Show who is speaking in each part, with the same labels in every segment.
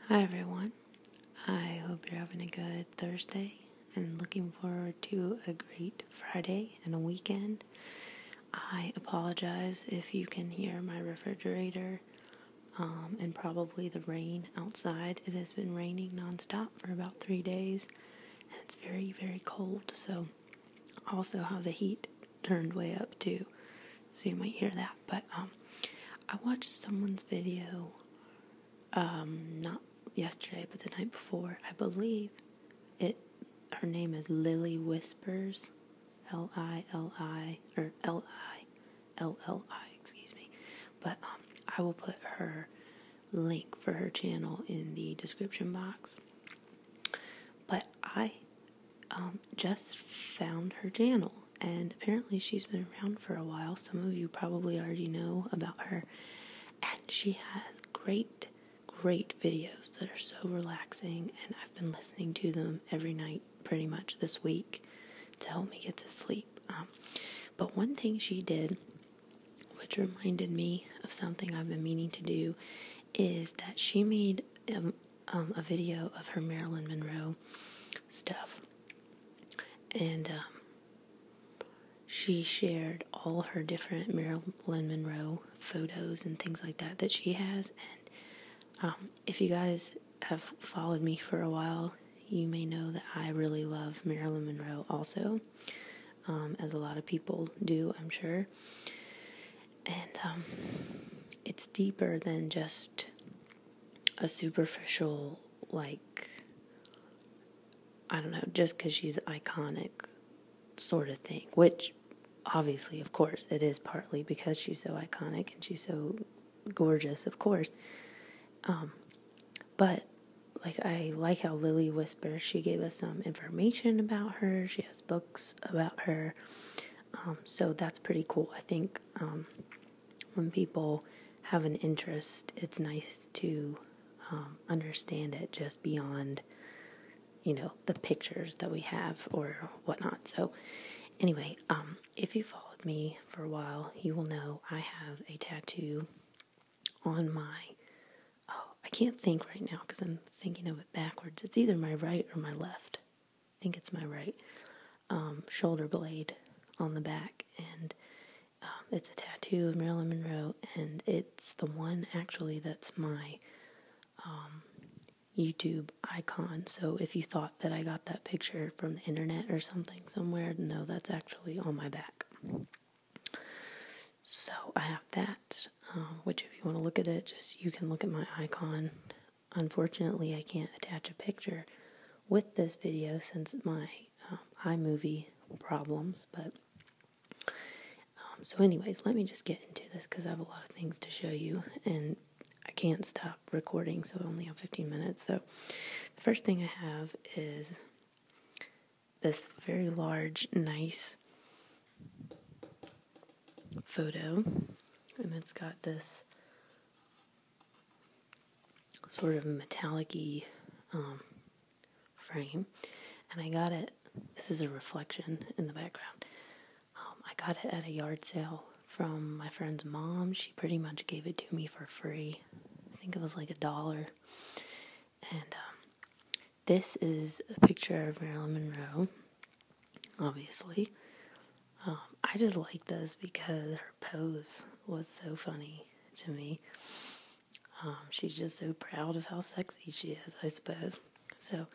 Speaker 1: Hi everyone, I hope you're having a good Thursday and looking forward to a great Friday and a weekend. I apologize if you can hear my refrigerator and probably the rain outside. It has been raining nonstop for about 3 days and it's very, very cold, so I also have the heat turned way up too, so you might hear that. But I watched someone's video not yesterday, but the night before. I believe her name is Lilliwhispers, Lili, or Lilli, excuse me. But I will put her link for her channel in the description box. But I just found her channel, and apparently she's been around for a while. Some of you probably already know about her, and she has great videos that are so relaxing, and I've been listening to them every night pretty much this week to help me get to sleep. But one thing she did, which reminded me of something I've been meaning to do, is that she made a video of her Marilyn Monroe stuff, and she shared all her different Marilyn Monroe photos and things like that she has. And if you guys have followed me for a while, you may know that I really love Marilyn Monroe also, as a lot of people do, I'm sure. And it's deeper than just a superficial, like, I don't know, just because she's iconic sort of thing, which obviously, of course, it is partly because she's so iconic and she's so gorgeous, of course. But like, I like how Lilliwhispers, she gave us some information about her. She has books about her. So that's pretty cool. I think when people have an interest, it's nice to understand it just beyond, the pictures that we have or whatnot. So anyway, if you followed me for a while, you will know I have a tattoo on my, I can't think right now because I'm thinking of it backwards. It's either my right or my left. I think it's my right shoulder blade on the back, and it's a tattoo of Marilyn Monroe, and it's the one actually that's my YouTube icon. So if you thought that I got that picture from the internet or something somewhere, no, that's actually on my back. So I have that, which if you want to look at it, you can look at my icon. Unfortunately, I can't attach a picture with this video since my iMovie problems, but so anyways, let me just get into this because I have a lot of things to show you, and I can't stop recording, so I only have 15 minutes. So the first thing I have is this very large, nice photo, and it's got this sort of metallic-y frame, and I got it, this is a reflection in the background. I got it at a yard sale from my friend's mom. She pretty much gave it to me for free. I think it was like $1. And this is a picture of Marilyn Monroe, obviously. I just like this because her pose was so funny to me. She's just so proud of how sexy she is, I suppose. So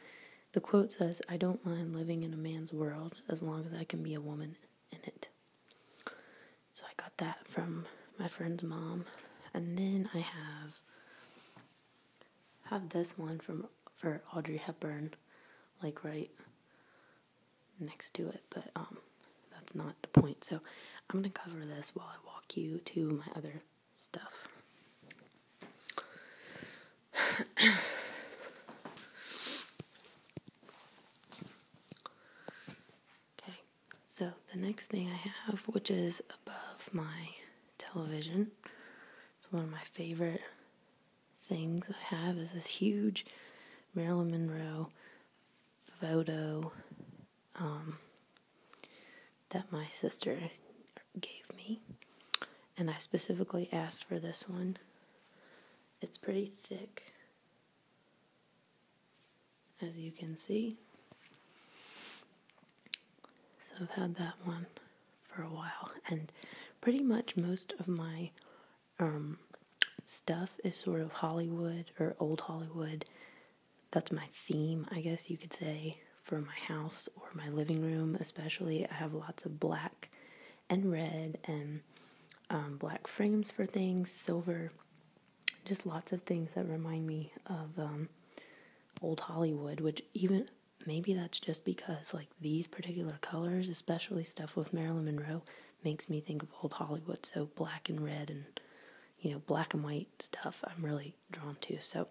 Speaker 1: the quote says, "I don't mind living in a man's world as long as I can be a woman in it." So I got that from my friend's mom. And then I have this one for Audrey Hepburn, like right next to it, but that's not the point. So I'm going to cover this while I walk you to my other stuff. Okay, so the next thing I have, which is above my television, it's one of my favorite things I have, is this huge Marilyn Monroe photo that my sister gave me, and I specifically asked for this one. It's pretty thick, as you can see. So I've had that one for a while, and pretty much most of my stuff is sort of Hollywood or old Hollywood. That's my theme, I guess you could say, for my house or my living room especially. I have lots of black and red and black frames for things, silver, just lots of things that remind me of old Hollywood, which even maybe that's just because like these particular colors, especially stuff with Marilyn Monroe, makes me think of old Hollywood. So black and red and, you know, black and white stuff I'm really drawn to. So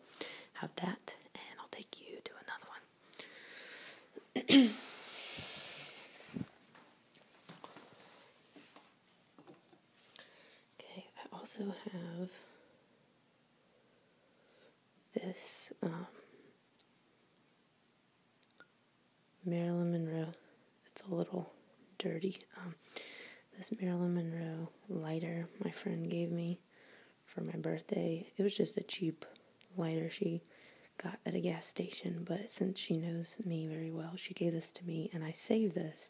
Speaker 1: have that, and I'll take you to another one. Okay, I also have this Marilyn Monroe. It's a little dirty. This Marilyn Monroe lighter my friend gave me for my birthday. It was just a cheap lighter she got at a gas station, but since she knows me very well, she gave this to me, and I saved this.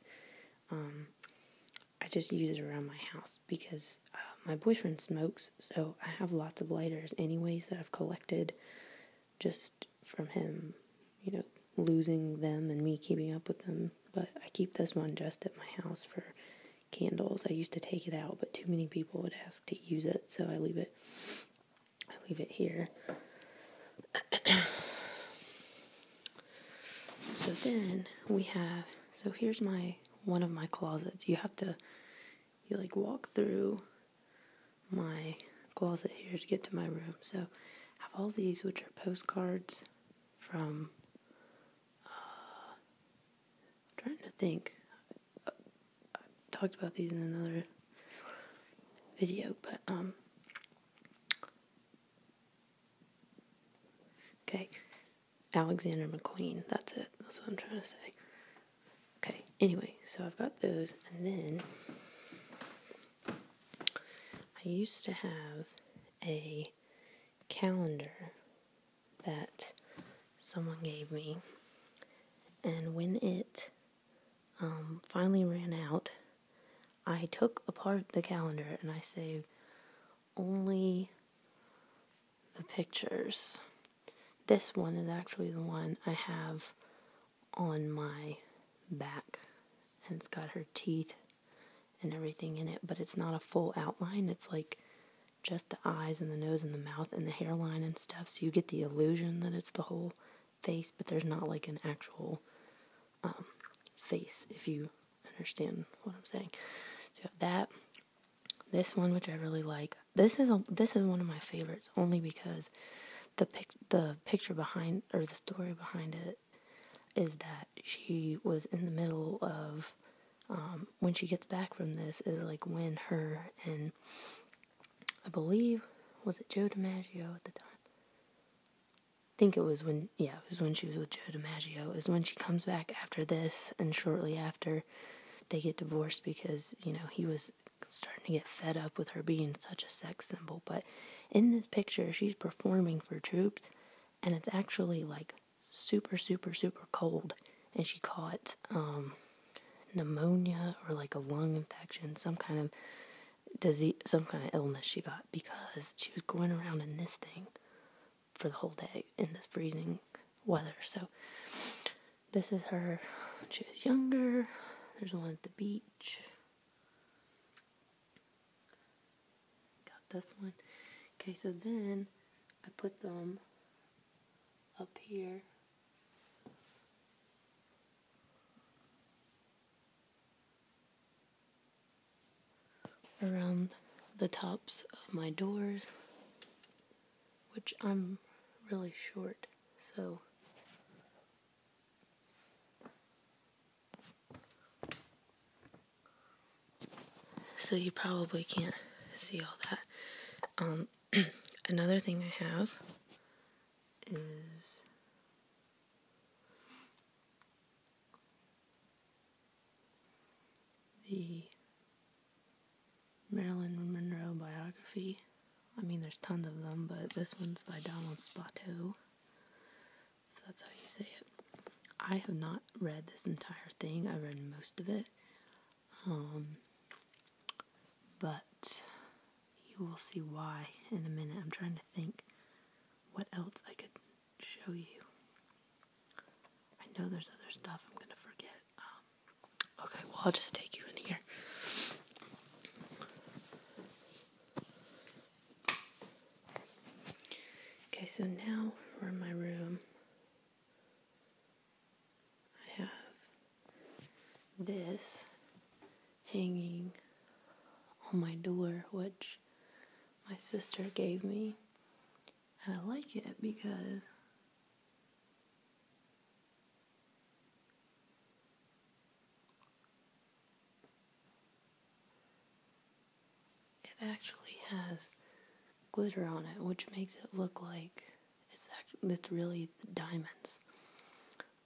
Speaker 1: I just use it around my house because my boyfriend smokes, so I have lots of lighters anyways that I've collected just from him, you know, losing them and me keeping up with them. But I keep this one just at my house for candles. I used to take it out, but too many people would ask to use it, so I leave it here. So then here's one of my closets. You like walk through my closet here to get to my room. So I have all these, which are postcards from, I'm trying to think. I talked about these in another video, but, okay, Alexander McQueen, that's it. That's what I'm trying to say. Okay, anyway, so I've got those, and then I used to have a calendar that someone gave me, and when it finally ran out, I took apart the calendar and I saved only the pictures. This one is actually the one I have on my back, and it's got her teeth and everything in it, but it's not a full outline. It's like just the eyes and the nose and the mouth and the hairline and stuff, so you get the illusion that it's the whole face, but there's not like an actual face, if you understand what I'm saying. So you have that. This one, which I really like. This is one of my favorites, only because the picture behind, or the story behind it, is that she was in the middle of, when she gets back from this, is like when her and, I believe, was it Joe DiMaggio at the time? I think it was when she was with Joe DiMaggio, is when she comes back after this, and shortly after they get divorced because, you know, he was starting to get fed up with her being such a sex symbol. But in this picture, she's performing for troops, and it's actually like super, super, super cold, and she caught pneumonia or like a lung infection, some kind of disease, some kind of illness she got because she was going around in this thing for the whole day in this freezing weather. So this is her when she was younger. There's one at the beach. Got this one. Okay, so then I put them up here. Around the tops of my doors, which I'm really short, so you probably can't see all that. Another thing I have is the Marilyn Monroe biography. I mean, there's tons of them, but this one's by Donald Spoto. So that's how you say it. I have not read this entire thing. I read most of it. But you will see why in a minute. I'm trying to think what else I could show you. I know there's other stuff I'm going to forget. Okay, well, I'll just take you in here. Okay, so now we're in my room. I have this hanging on my door, which my sister gave me. And I like it because it actually has glitter on it, which makes it look like it's really diamonds.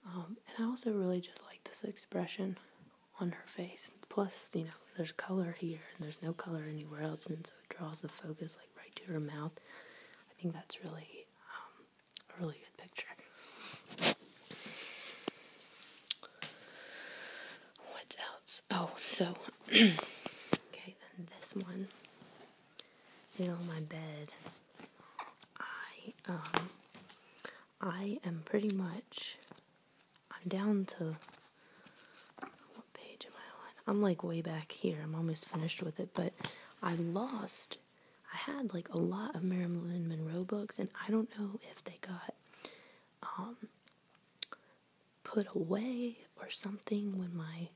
Speaker 1: And I also really just like this expression on her face. Plus, there's color here and there's no color anywhere else, and so it draws the focus like right to her mouth. I think that's really a really good picture. What else? Oh, so okay, then this one is on my bed. I am pretty much, I'm down to, what page am I on? I'm like way back here. I'm almost finished with it, but I had like a lot of Marilyn Monroe books, and I don't know if they got put away or something when my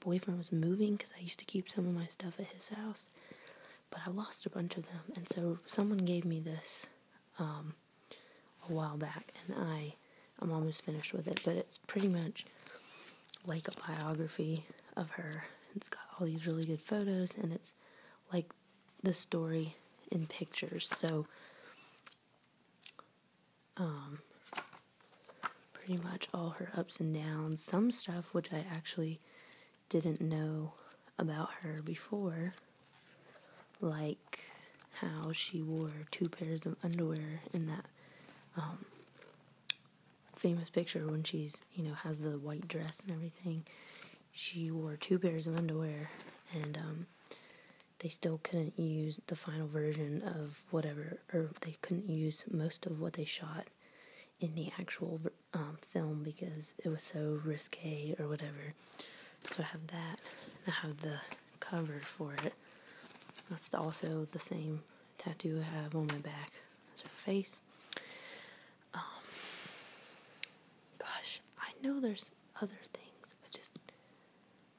Speaker 1: boyfriend was moving, because I used to keep some of my stuff at his house, but I lost a bunch of them, and so someone gave me this a while back, and I'm almost finished with it, but it's pretty much like a biography of her. It's got all these really good photos, and it's like the story in pictures, so pretty much all her ups and downs, some stuff which I actually didn't know about her before, like how she wore 2 pairs of underwear in that famous picture when she's, has the white dress and everything. She wore 2 pairs of underwear, and they still couldn't use the final version of whatever, or they couldn't use most of what they shot in the actual film because it was so risque or whatever. So I have that. I have the cover for it. That's also the same tattoo I have on my back as her face. Gosh, I know there's other things, but just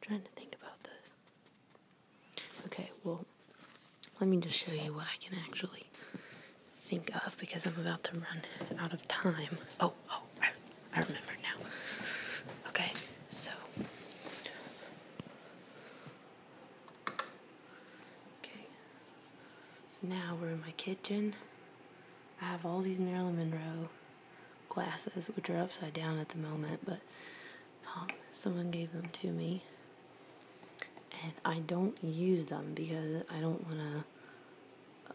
Speaker 1: trying to think about this. Okay, well, let me just show you what I can actually think of, because I'm about to run out of time. Oh, I remember now. Okay, so now we're in my kitchen. I have all these Marilyn Monroe glasses, which are upside down at the moment, but someone gave them to me, and I don't use them because I don't want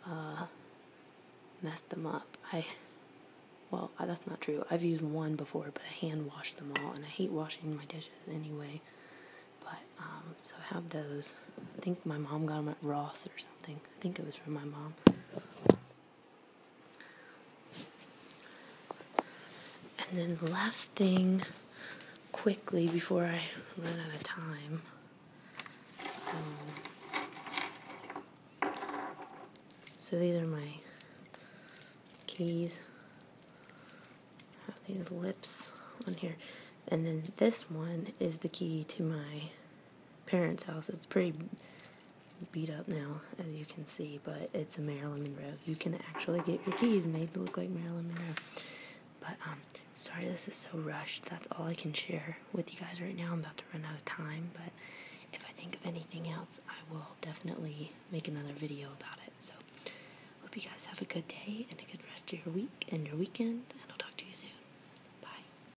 Speaker 1: to mess them up. Well, that's not true. I've used one before, but I hand washed them all, and I hate washing my dishes anyway. But, so I have those. I think my mom got them at Ross or something. I think it was from my mom. And then the last thing, quickly, before I run out of time, so these are my keys. I have these lips on here. And then this one is the key to my parents' house. It's pretty beat up now, as you can see, but it's a Marilyn Monroe. You can actually get your keys made to look like Marilyn Monroe. But, sorry this is so rushed. That's all I can share with you guys right now. I'm about to run out of time, but if I think of anything else, I will definitely make another video about it. So, hope you guys have a good day and a good rest of your week and your weekend, and I'll talk to you soon.